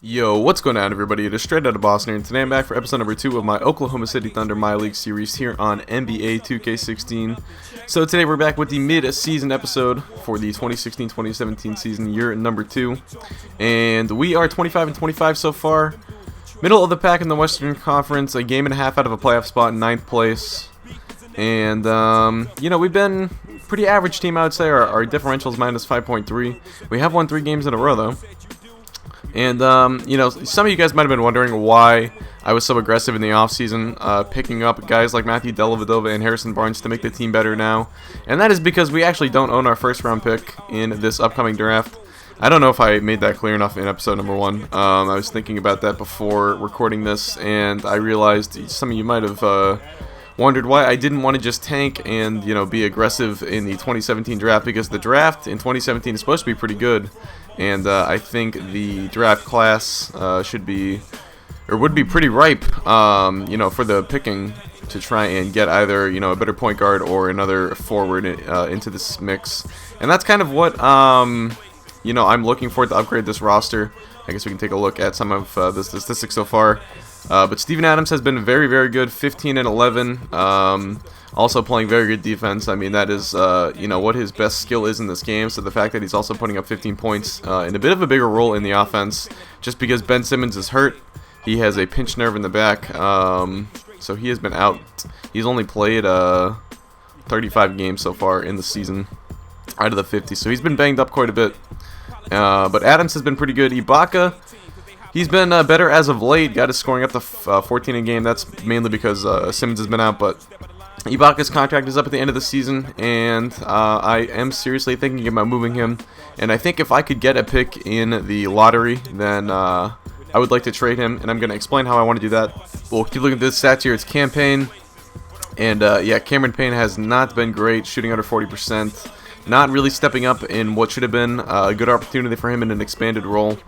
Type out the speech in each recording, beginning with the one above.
Yo, what's going on, everybody? It is Straight Outta Boston here, and today I'm back for episode number 2 of my Oklahoma City Thunder MyLeague series here on NBA 2K16. So today we're back with the mid-season episode for the 2016-2017 season, year number 2. And we are 25-25 so far. Middle of the pack in the Western Conference, a game and a half out of a playoff spot in 9th place. And, you know, we've been pretty average team, I would say. Our differential is minus 5.3. We have won 3 games in a row, though. And, you know, some of you guys might have been wondering why I was so aggressive in the offseason, picking up guys like Matthew Dellavedova and Harrison Barnes to make the team better now. And that is because we actually don't own our first round pick in this upcoming draft. I don't know if I made that clear enough in episode number 1. I was thinking about that before recording this, and I realized some of you might have wondered why I didn't want to just tank and, you know, be aggressive in the 2017 draft, because the draft in 2017 is supposed to be pretty good. And I think the draft class should be, or would be pretty ripe, you know, for the picking to try and get either, you know, a better point guard or another forward into this mix. And that's kind of what, you know, I'm looking for to upgrade this roster. I guess we can take a look at some of the statistics so far. But Steven Adams has been very, very good, 15 and 11. Also playing very good defense. I mean, that is, you know, what his best skill is in this game. So the fact that he's also putting up 15 points in a bit of a bigger role in the offense, just because Ben Simmons is hurt. He has a pinched nerve in the back, so he has been out. He's only played 35 games so far in the season out of the 50, so he's been banged up quite a bit. But Adams has been pretty good. Ibaka, he's been better as of late. Got his scoring up to 14 a game. That's mainly because Simmons has been out, but Ibaka's contract is up at the end of the season, and I am seriously thinking about moving him. And I think if I could get a pick in the lottery, then I would like to trade him, and I'm going to explain how I want to do that. We'll keep looking at this stats here. It's campaign, and yeah, Cameron Payne has not been great, shooting under 40%. Not really stepping up in what should have been a good opportunity for him in an expanded role.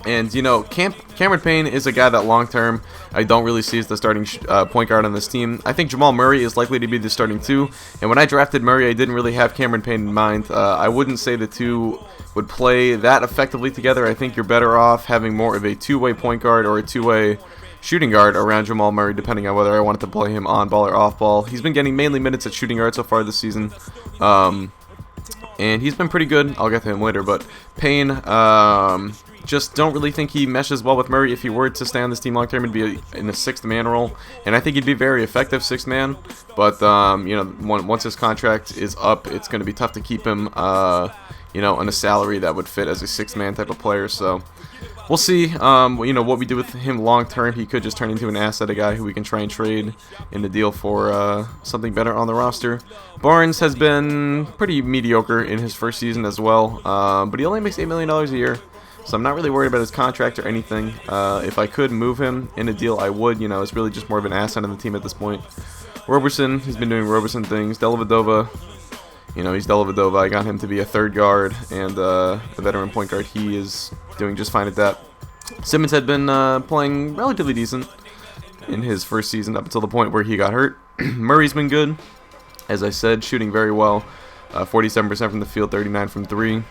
And, you know, Cameron Payne is a guy that long-term I don't really see as the starting point guard on this team. I think Jamal Murray is likely to be the starting 2. And when I drafted Murray, I didn't really have Cameron Payne in mind. I wouldn't say the two would play that effectively together. I think you're better off having more of a two-way point guard or a two-way shooting guard around Jamal Murray, depending on whether I wanted to play him on ball or off ball. He's been getting mainly minutes at shooting guard so far this season. And he's been pretty good. I'll get to him later, but Payne, just don't really think he meshes well with Murray. If he were to stay on this team long term, he'd be in the 6th man role, and I think he'd be very effective 6th man. But you know, once his contract is up, it's going to be tough to keep him, you know, on a salary that would fit as a 6th man type of player. So we'll see, you know, what we do with him long term. He could just turn into an asset, a guy who we can try and trade in the deal for something better on the roster. Barnes has been pretty mediocre in his first season as well, but he only makes $8 million a year. So I'm not really worried about his contract or anything. If I could move him in a deal, I would. You know, it's really just more of an asset on the team at this point. Roberson, he's been doing Roberson things. Dellavedova, you know, he's Dellavedova. I got him to be a 3rd guard and a veteran point guard. He is doing just fine at that. Simmons had been playing relatively decent in his first season up until the point where he got hurt. Murray's been good, as I said, shooting very well. 47% from the field, 39 from 3.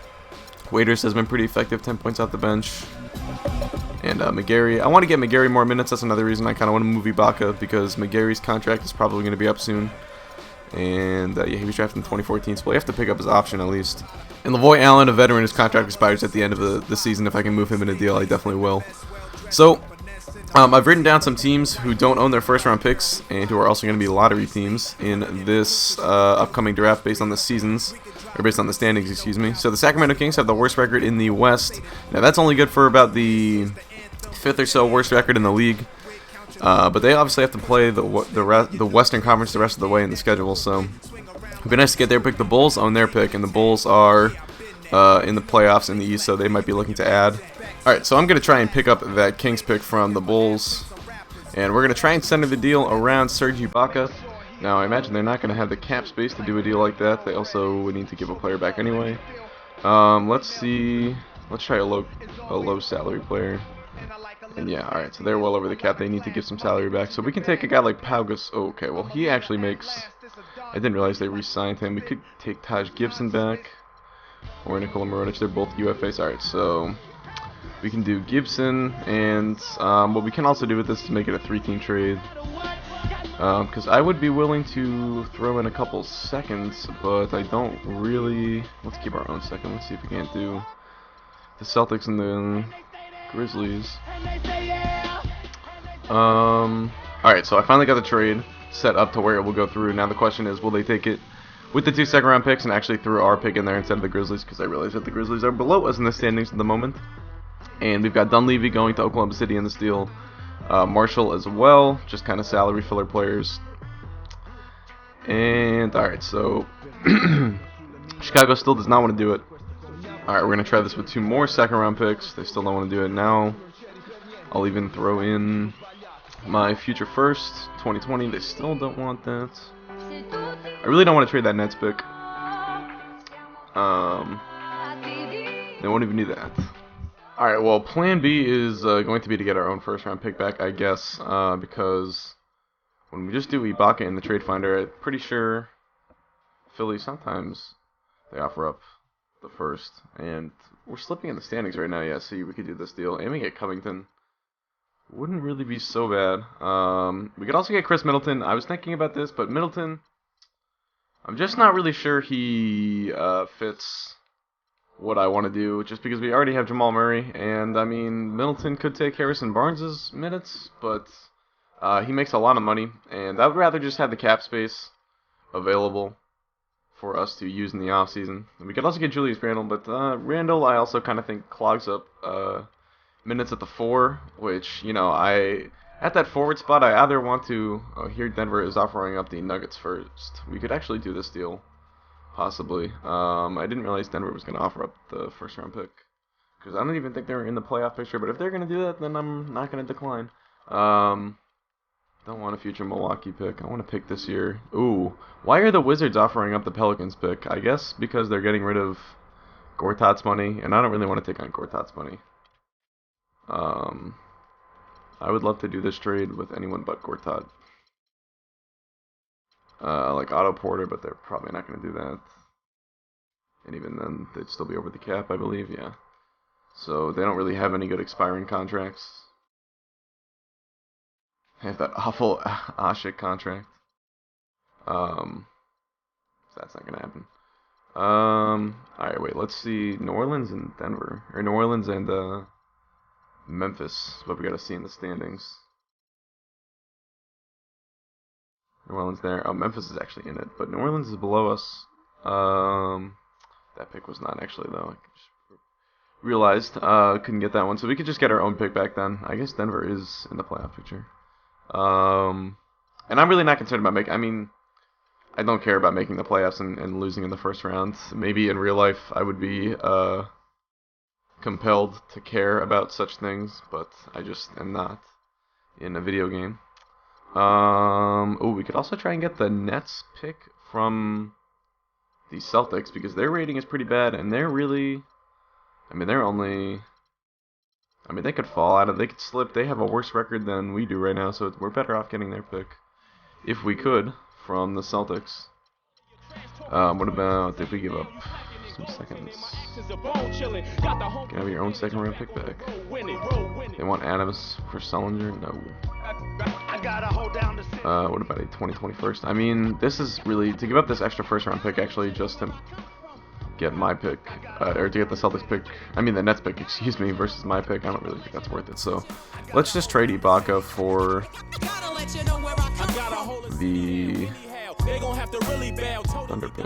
Waiters has been pretty effective, 10 points off the bench. And McGarry, I want to get McGarry more minutes. That's another reason I kind of want to move Ibaka, because McGarry's contract is probably going to be up soon. And yeah, he was drafted in 2014, so we'll have to pick up his option at least. And Lavoy Allen, a veteran, his contract expires at the end of the season. If I can move him in a deal, I definitely will. So I've written down some teams who don't own their first round picks and who are also going to be lottery teams in this upcoming draft based on the seasons. Or based on the standings, excuse me. So the Sacramento Kings have the worst record in the West. Now that's only good for about the 5th or so worst record in the league. But they obviously have to play the Western Conference the rest of the way in the schedule. So it'd be nice to get their pick. The Bulls own their pick, and the Bulls are in the playoffs in the East, so they might be looking to add. All right, so I'm going to try and pick up that Kings pick from the Bulls, and we're going to try and center the deal around Serge Ibaka. Now, I imagine they're not going to have the cap space to do a deal like that. They also would need to give a player back anyway. Let's see. Let's try a low salary player. And yeah, alright, so they're well over the cap. They need to give some salary back. So we can take a guy like Pau Gasol. Oh, okay, well, he actually makes... I didn't realize they re-signed him. We could take Taj Gibson back. Or Nikola Mirotic. They're both UFAs. Alright, so We can do Gibson, and what we can also do with this is make it a 3-team trade. Because I would be willing to throw in a couple seconds, but I don't really... Let's keep our own second. Let's see if we can't do the Celtics and the Grizzlies. Alright, so I finally got the trade set up to where it will go through. Now the question is, will they take it with the 2 second-round picks and actually throw our pick in there instead of the Grizzlies? Because I realize that the Grizzlies are below us in the standings at the moment. And we've got Dunleavy going to Oklahoma City in this deal. Marshall as well, just kind of salary filler players. And alright, so Chicago still does not want to do it. Alright, we're going to try this with 2 more second-round picks. They still don't want to do it now. I'll even throw in my future first, 2020. They still don't want that. I really don't want to trade that Nets pick. They won't even do that. Alright, well, plan B is going to be to get our own first-round pick back, I guess, because when we just do Ibaka in the trade finder, I'm pretty sure Philly sometimes they offer up the first, and we're slipping in the standings right now. Yeah, see, we could do this deal, and we get Covington. Wouldn't really be so bad. We could also get Chris Middleton. I was thinking about this, but Middleton, I'm just not really sure he fits what I want to do, just because we already have Jamal Murray, and I mean, Middleton could take Harrison Barnes' minutes, but he makes a lot of money, and I would rather just have the cap space available for us to use in the offseason. We could also get Julius Randle, but Randle I also kind of think clogs up minutes at the 4, which, you know, at that forward spot, I either want to, here Denver is offering up the Nuggets first. We could actually do this deal. Possibly. I didn't realize Denver was going to offer up the first-round pick, because I don't even think they were in the playoff picture, but if they're going to do that, then I'm not going to decline. Don't want a future Milwaukee pick. I want to pick this year. Ooh, why are the Wizards offering up the Pelicans pick? I guess because they're getting rid of Gortat's money, and I don't really want to take on Gortat's money. I would love to do this trade with anyone but Gortat. Like Otto Porter, but they're probably not going to do that. And even then, they'd still be over the cap, I believe, yeah. So they don't really have any good expiring contracts. They have that awful Ashik contract. That's not going to happen. Alright, wait, let's see. New Orleans and Denver. Or New Orleans and Memphis. What we got to see in the standings. New Orleans there. Oh, Memphis is actually in it, but New Orleans is below us. That pick was not actually, though. I just realized couldn't get that one, so we could just get our own pick back then. I guess Denver is in the playoff picture. And I'm really not concerned about I mean, I don't care about making the playoffs and losing in the first round. Maybe in real life I would be compelled to care about such things, but I just am not in a video game. Oh, we could also try and get the Nets pick from the Celtics, because their rating is pretty bad, and they're really, I mean, they could fall out of, they could slip, they have a worse record than we do right now, so we're better off getting their pick, if we could, from the Celtics. What about if we give up some seconds? Can I have your own second round pick back? They want Adams for Sullinger? No. What about a 2021st? I mean, this is really, to give up this extra first round pick actually just to get my pick, or to get the Celtics pick, I mean the Nets pick, excuse me, versus my pick, I don't really think that's worth it. So let's just trade Ibaka for the Thunder pick.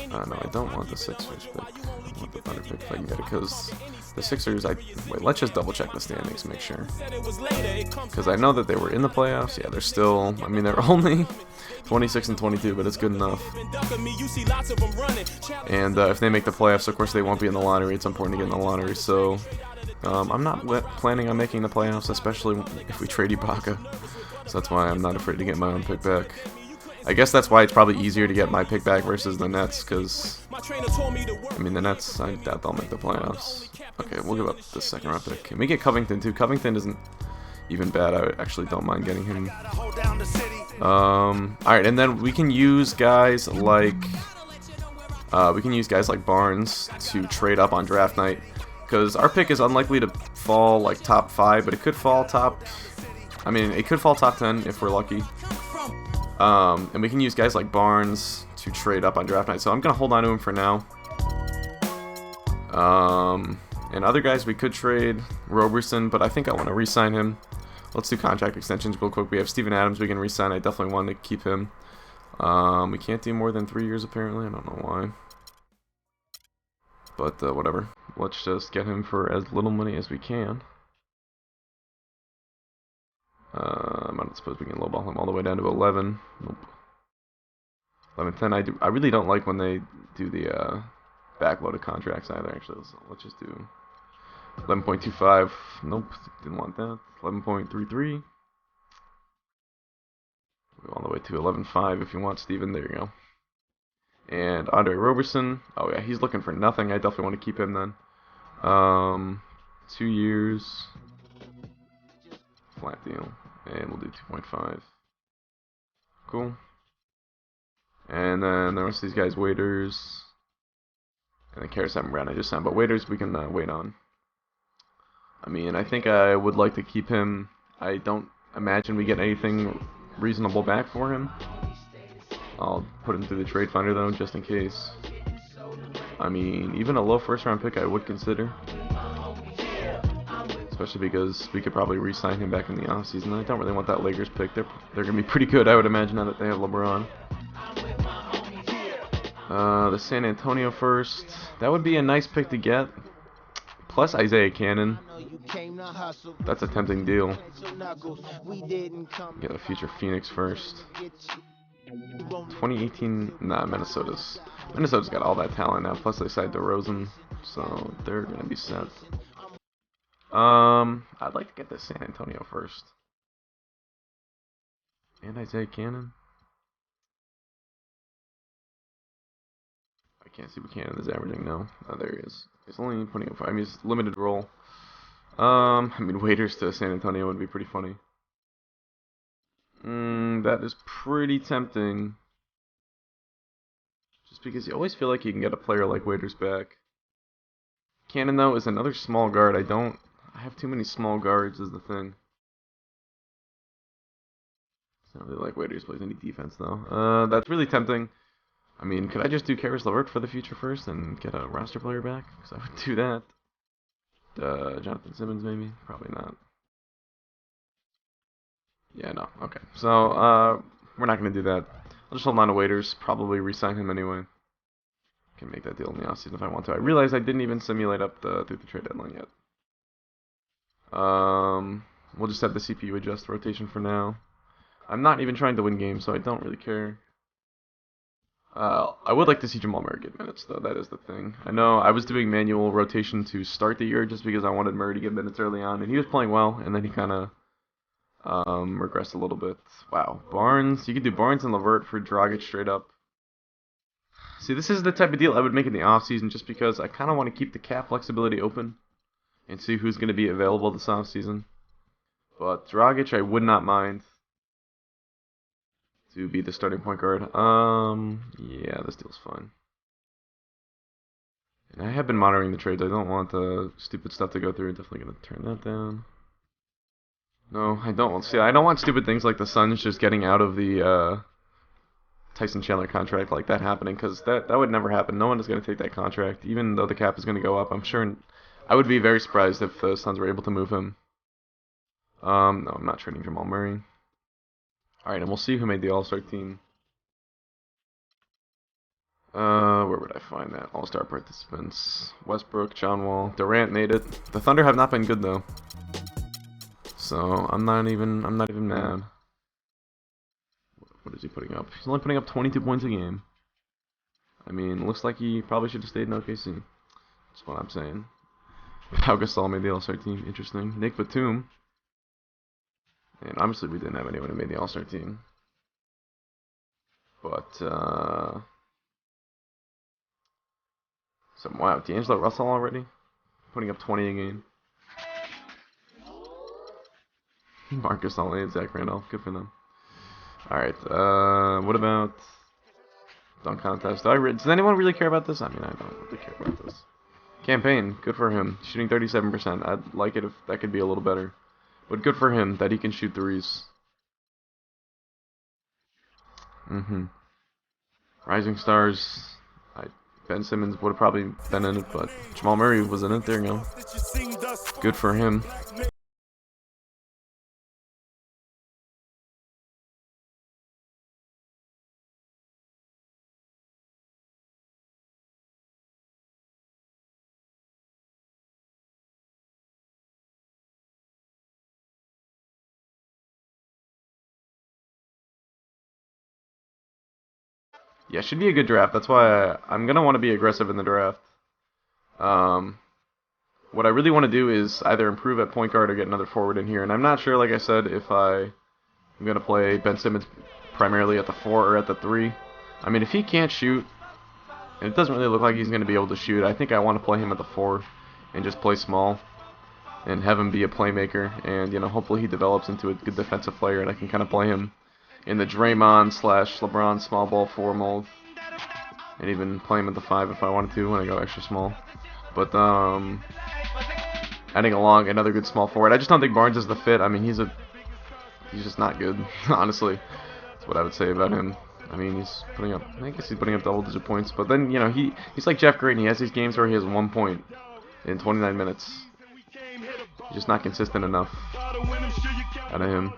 No, I don't want the Sixers pick. I want the Thunder pick if I can get it, because the Sixers, wait, let's just double check the standings, make sure. Because I know that they were in the playoffs. Yeah, they're still, I mean, they're only 26 and 22, but it's good enough. And if they make the playoffs, of course they won't be in the lottery. It's important to get in the lottery, so I'm not planning on making the playoffs, especially if we trade Ibaka. So that's why I'm not afraid to get my own pick back. I guess that's why it's probably easier to get my pick back versus the Nets, because, I mean, the Nets, I doubt they'll make the playoffs. Okay, we'll give up the second round pick. Can we get Covington, too? Covington isn't even bad. I actually don't mind getting him. Alright, and then we can use guys like, Barnes to trade up on draft night, because our pick is unlikely to fall like top 5, but it could fall top. I mean, it could fall top 10 if we're lucky. And we can use guys like Barnes to trade up on draft night. So I'm gonna hold on to him for now. And other guys we could trade Roberson, but I think I want to re-sign him. Let's do contract extensions real quick. We have Steven Adams we can re-sign. I definitely want to keep him. We can't do more than 3 years apparently. I don't know why. But whatever. Let's just get him for as little money as we can. I don't suppose we can lowball him all the way down to 11. Nope. 11-10. I really don't like when they do the backloaded contracts either. Actually, let's just do 11.25. Nope, didn't want that. 11.33. Go all the way to 11.5 if you want, Steven. There you go. And Andre Roberson. Oh yeah, he's looking for nothing. I definitely want to keep him then. 2 years. Flat deal. And we'll do 2.5. Cool. And then the rest of these guys, Waiters. And then Karras Brown I just signed. But Waiters we can wait on. I mean, I think I would like to keep him. I don't imagine we get anything reasonable back for him. I'll put him through the trade finder though, just in case. I mean, even a low first round pick I would consider. Especially because we could probably re-sign him back in the offseason. I don't really want that Lakers pick. They're going to be pretty good, I would imagine, now that they have LeBron. The San Antonio first. That would be a nice pick to get. Plus Isaiah Cannon. That's a tempting deal. Get a future Phoenix first. 2018, nah, Minnesota's got all that talent now. Plus they signed DeRozan, so they're gonna be set. I'd like to get the San Antonio first. And Isaiah Cannon. I can't see what Cannon is averaging now. Oh, there he is. He's only putting up 5. I mean, he's limited role. I mean, Waiters to San Antonio would be pretty funny. That is pretty tempting. Just because you always feel like you can get a player like Waiters back. Cannon, though, is another small guard. I have too many small guards is the thing. It's not really like Waiters plays any defense, though. That's really tempting. I mean, could I just do Karis LeVert for the future first and get a roster player back? Because I would do that. Jonathan Simmons, maybe? Probably not. Yeah, no. Okay. So, we're not going to do that. I'll just hold on to Waiters. Probably re-sign him anyway. Can make that deal in the offseason if I want to. I realize I didn't even simulate up through the trade deadline yet. We'll just have the CPU adjust rotation for now. I'm not even trying to win games, so I don't really care. I would like to see Jamal Murray get minutes, though. That is the thing. I know I was doing manual rotation to start the year just because I wanted Murray to get minutes early on, and he was playing well, and then he kind of regressed a little bit. Wow. Barnes. You could do Barnes and LeVert for Dragic straight up. See, this is the type of deal I would make in the offseason just because I kind of want to keep the cap flexibility open and see who's going to be available this offseason. But Dragic, I would not mind to be the starting point guard. Yeah, this deal's fine. And I have been monitoring the trades. I don't want the stupid stuff to go through. Definitely going to turn that down. No, I don't. See, I don't want stupid things like the Suns just getting out of the Tyson Chandler contract like that happening, because that would never happen. No one is going to take that contract, even though the cap is going to go up. I'm sure. I would be very surprised if the Suns were able to move him. No, I'm not trading Jamal Murray. Alright, and we'll see who made the All-Star team. Where would I find that? All-Star participants. Westbrook, John Wall, Durant made it. The Thunder have not been good though. So I'm not even mad. What is he putting up? He's only putting up 22 points a game. I mean, looks like he probably should have stayed in OKC. That's what I'm saying. Pau Gasol made the All-Star team. Interesting. Nick Batum. And obviously we didn't have anyone who made the All-Star team. But, wow, D'Angelo Russell already? Putting up 20 a game. Marcus Ollie and Zach Randolph. Good for them. Alright, what about dunk contest? Does anyone really care about this? I mean, I don't really care about this. Campaign, good for him. Shooting 37%. I'd like it if that could be a little better. But good for him that he can shoot threes. Rising Stars. Ben Simmons would have probably been in it, but Jamal Murray was in it. There you go. Good for him. Yeah, should be a good draft. That's why I'm going to want to be aggressive in the draft. What I really want to do is either improve at point guard or get another forward in here. And I'm not sure, like I said, if I'm going to play Ben Simmons primarily at the 4 or at the 3. I mean, if he can't shoot, and it doesn't really look like he's going to be able to shoot, I think I want to play him at the 4 and just play small and have him be a playmaker. And, hopefully he develops into a good defensive player, and I can kind of play him in the Draymond / LeBron small ball 4 mold, and even play him at the 5 if I wanted to when I go extra small. But adding along another good small forward, I just don't think Barnes is the fit. I mean, he's just not good, honestly. That's what I would say about him. I mean, I guess he's putting up double-digit points, but then he's like Jeff Green. He has these games where he has 1 point in 29 minutes. He's just not consistent enough out of him.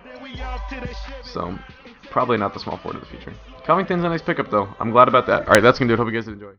So, probably not the small forward of the future. Covington's a nice pickup, though. I'm glad about that. Alright, that's going to do it. Hope you guys did enjoy.